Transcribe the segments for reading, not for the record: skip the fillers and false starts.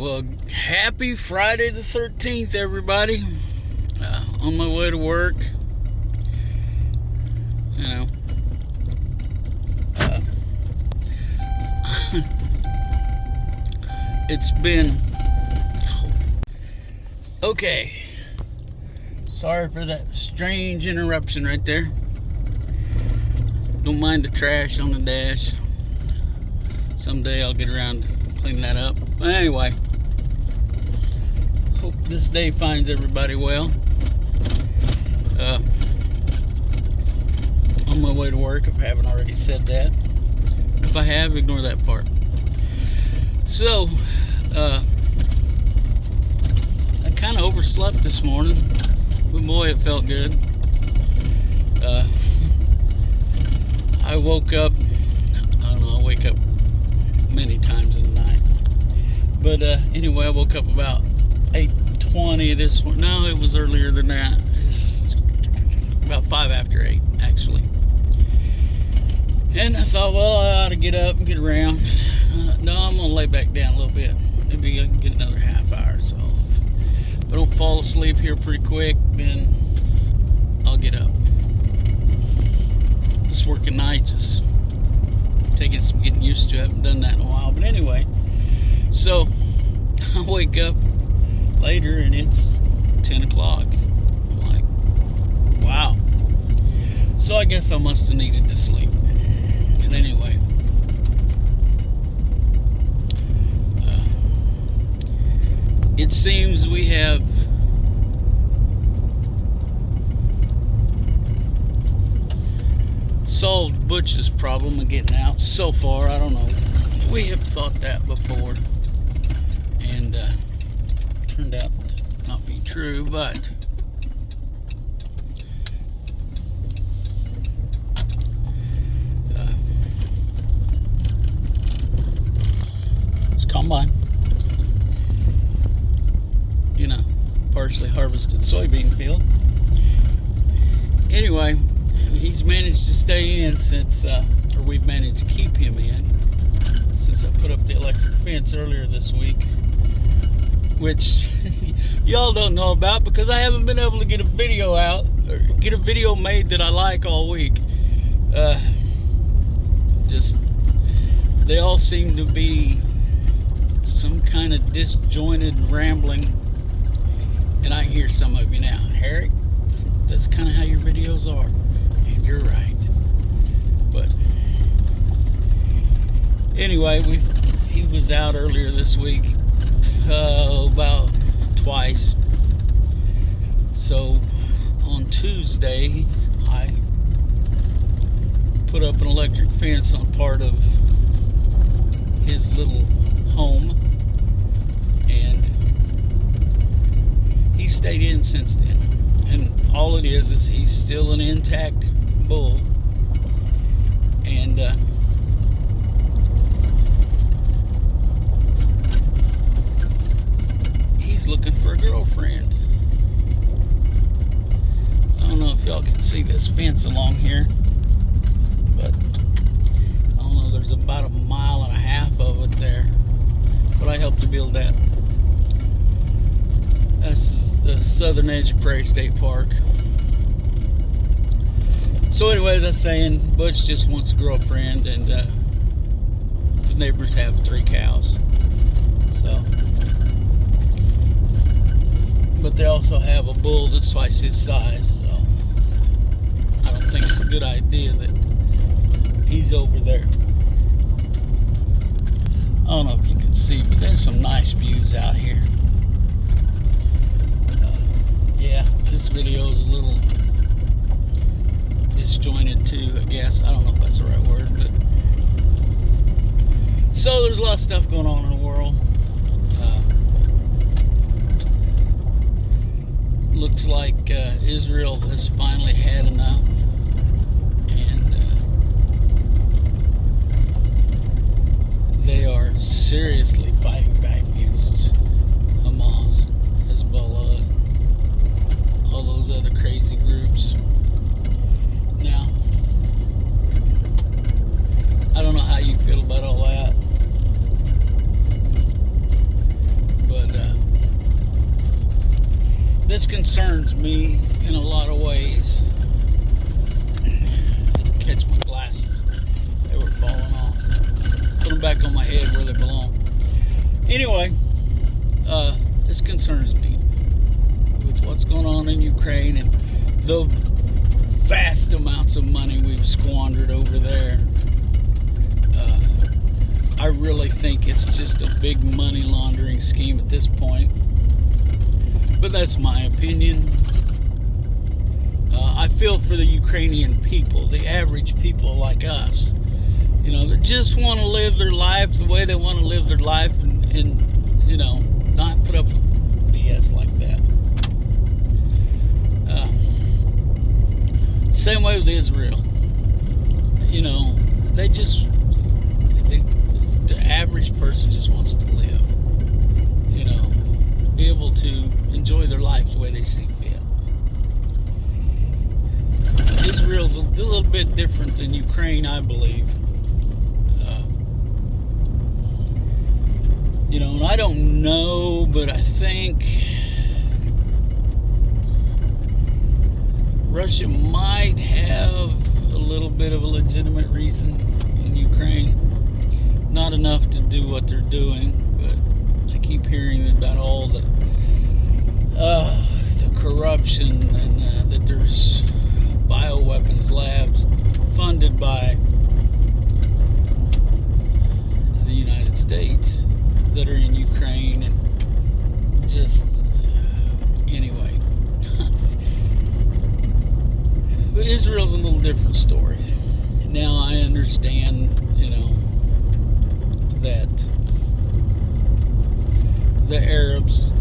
Well, happy Friday the 13th, everybody. On my way to work. You know. It's been... Okay. Sorry for that strange interruption right there. Don't mind the trash on the dash. Someday I'll get around to cleaning that up. But anyway, hope this day finds everybody well. On my way to work, if I haven't already said that. If I have, ignore that part. So, I kind of overslept this morning, but boy, it felt good. I woke up, I don't know, I wake up many times in the night. But anyway, I woke up about 8:20 this morning. No, it was earlier than that. It's about 5 after 8, actually. And I thought, well, I ought to get up and get around. No, I'm going to lay back down a little bit. Maybe I can get another half hour or so. If I don't fall asleep here pretty quick, then I'll get up. This working nights is taking some getting used to. I haven't done that in a while. But anyway, so I wake up later and it's 10 o'clock. I'm like, wow. So I guess I must have needed to sleep. And anyway, it seems we have solved Butch's problem of getting out so far. I don't know. We have thought that before, and turned out to not be true, but it's combine. You know, partially harvested soybean field. Anyway, he's managed to stay in since, or we've managed to keep him in since I put up the electric fence earlier this week, which y'all don't know about because I haven't been able to get a video out, or get a video made that I like all week. Just, they all seem to be some kind of disjointed rambling, and I hear some of you now, Eric, that's kind of how your videos are. And you're right. But anyway, he was out earlier this week, about twice. So on Tuesday, I put up an electric fence on part of his little home, and he stayed in since then. And all it is he's still an intact bull, and he's looking for a girlfriend. I don't know if y'all can see this fence along here, but I don't know, there's about 1.5 miles of it there, but I helped to build that. This is the southern edge of Prairie State Park. So anyway, as I was saying, Butch just wants a girlfriend, and the neighbors have 3 cows. So, but they also have a bull that's twice his size, so I don't think it's a good idea that he's over there. I don't know if you can see, but there's some nice views out here. Yeah, this video is a little disjointed too, I guess. I don't know if that's the right word, but so there's a lot of stuff going on in the world. Looks like Israel has finally had enough, and they are seriously fighting back against Hamas, Hezbollah, all those other crazy groups. Now, I don't know how you feel about all that. concerns me in a lot of ways. Catch my glasses. They were falling off. Put them back on my head where they belong. Anyway, this concerns me with what's going on in Ukraine and the vast amounts of money we've squandered over there. I really think it's just a big money laundering scheme at this point. But that's my opinion. I feel for the Ukrainian people, the average people like us. You know, that just want to live their life the way they want to live their life and you know, not put up with BS like that. Same way with Israel. You know, the average person just wants to live. You know, be able to enjoy their life the way they see fit. Israel's a little bit different than Ukraine, I believe. You know, and I don't know, but I think Russia might have a little bit of a legitimate reason in Ukraine. Not enough to do what they're doing, but I keep hearing about all the corruption and that there's bioweapons labs funded by the United States that are in Ukraine, and just anyway. But Israel's a little different story. Now I understand, you know, that the Arabs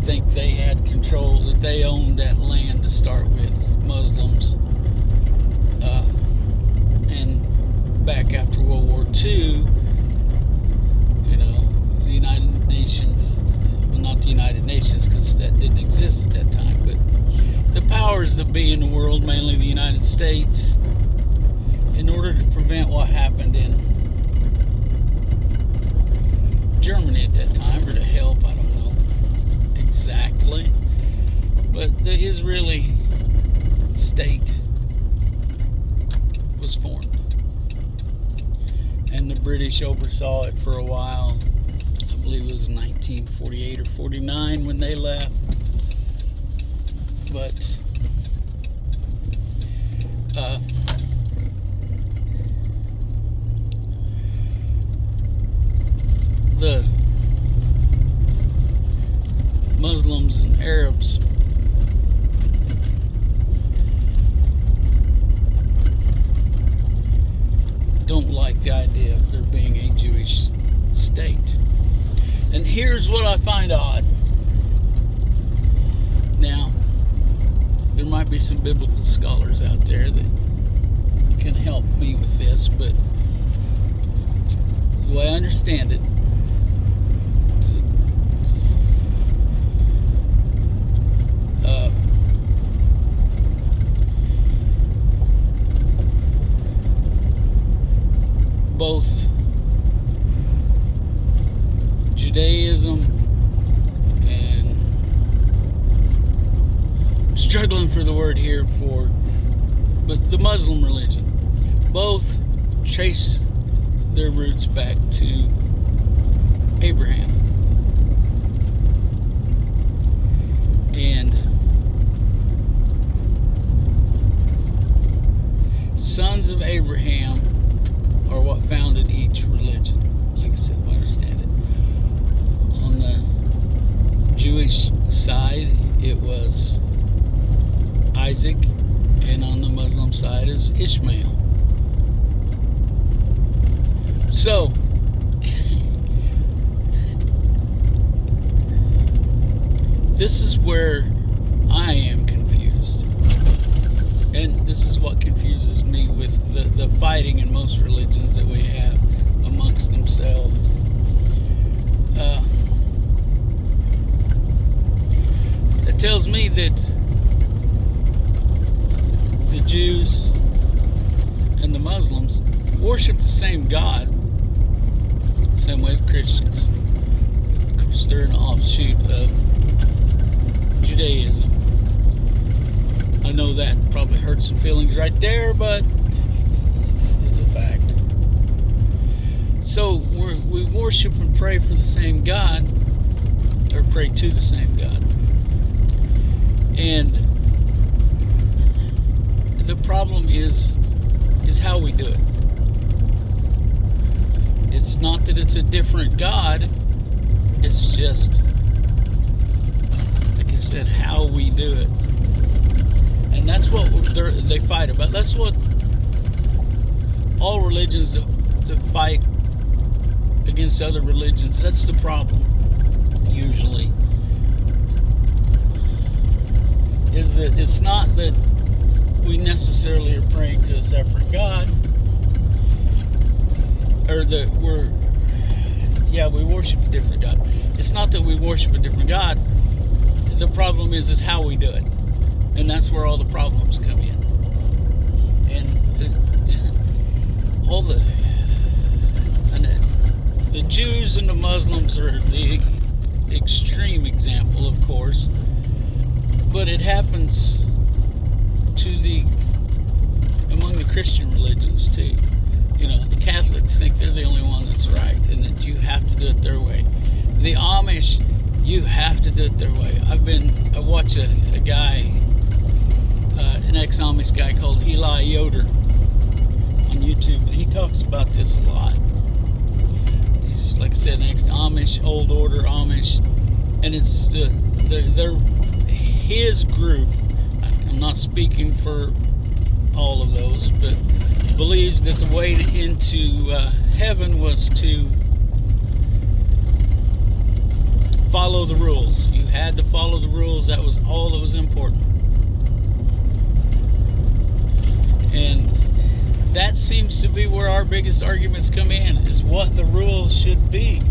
think they had control, that they owned that land to start with, Muslims, and back after World War II, you know, the United Nations, well, not the United Nations because that didn't exist at that time, but the powers that be in the world, mainly the United States, in order to prevent what happened in Germany at that time, or to help, I don't know exactly, but the Israeli state was formed, and the British oversaw it for a while. I believe it was 1948 or 49 when they left, but the Muslims and Arabs don't like the idea of there being a Jewish state. And here's what I find odd. Now, there might be some biblical scholars out there that can help me with this, but the way I understand it, both Judaism and, I'm struggling for the word here but the Muslim religion, both trace their roots back to Abraham. And sons of Abraham are what founded each religion. Like I said, I understand it. On the Jewish side, it was Isaac, and on the Muslim side is Ishmael. So, this is where I am confused. And this is what confuses me with the fighting in most religions that we have amongst themselves. It tells me that the Jews and the Muslims worship the same God, same way with Christians. Of course, they're an offshoot of Judaism. I know that probably hurts some feelings right there, but it's a fact. So we worship and pray for the same God, or pray to the same God. And the problem is how we do it. It's not that it's a different God, it's just, like I said, how we do it. And that's what they fight about. That's what all religions that fight against other religions, that's the problem, usually. Is that it's not that we necessarily are praying to a separate God, or that we worship a different God. It's not that we worship a different God. The problem is how we do it. And that's where all the problems come in. And all the Jews and the Muslims are the extreme example, of course. But it happens among the Christian religions too. You know, the Catholics think they're the only one that's right, and that you have to do it their way. The Amish, you have to do it their way. I watch a guy, an ex-Amish guy called Eli Yoder on YouTube, and he talks about this a lot. He's, like I said, an ex-Amish, old order Amish, and it's his group. I'm not speaking for all of those, but believes that the way into heaven was to follow the rules. You had to follow the rules. That was all that was important. And that seems to be where our biggest arguments come in, is what the rules should be.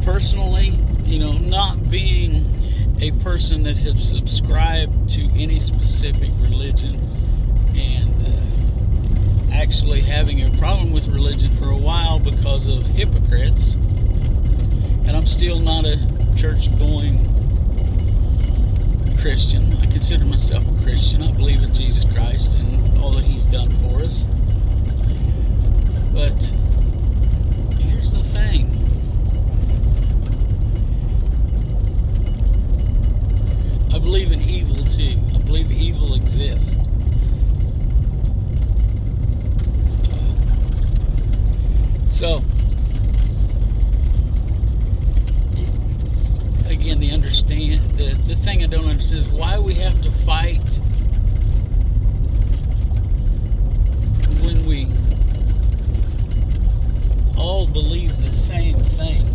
Personally, not being a person that has subscribed to any specific religion, and actually having a problem with religion for a while because of hypocrites. And I'm still not a church-going Christian. I consider myself a Christian. I believe in Jesus Christ and all that He's done for us. But here's the thing. I believe in evil too. I believe evil exists. So, again, the thing I don't understand is why we have to fight when we all believe the same thing.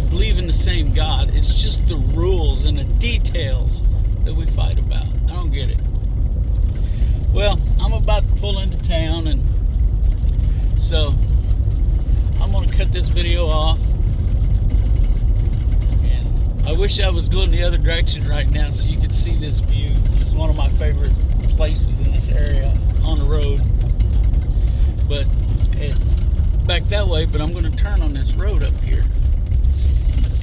Believe in the same God. It's just the rules and the details that we fight about. I don't get it. Well, I'm about to pull into town, and so I'm going to cut this video off. And I wish I was going the other direction right now so you could see this view. This is one of my favorite places in this area on the road. But it's back that way, but I'm going to turn on this road up here.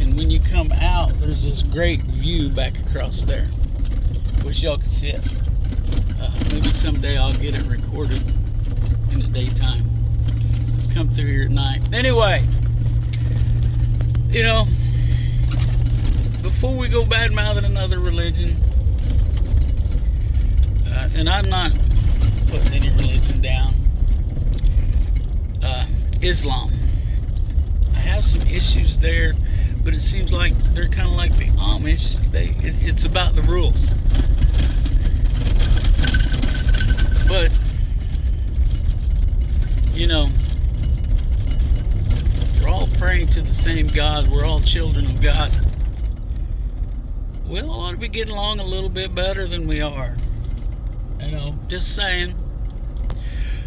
And when you come out, there's this great view back across there. Wish y'all could see it. Maybe someday I'll get it recorded in the daytime. Come through here at night. Anyway, before we go bad-mouthing another religion, and I'm not putting any religion down, Islam. I have some issues there. But it seems like they're kind of like the Amish. It's about the rules. But, we're all praying to the same God. We're all children of God. We all ought to be getting along a little bit better than we are. Just saying.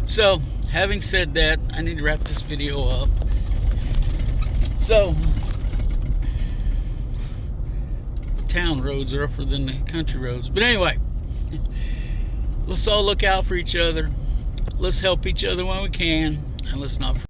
So, having said that, I need to wrap this video up. So, town roads are rougher than the country roads. But anyway, let's all look out for each other. Let's help each other when we can. And let's not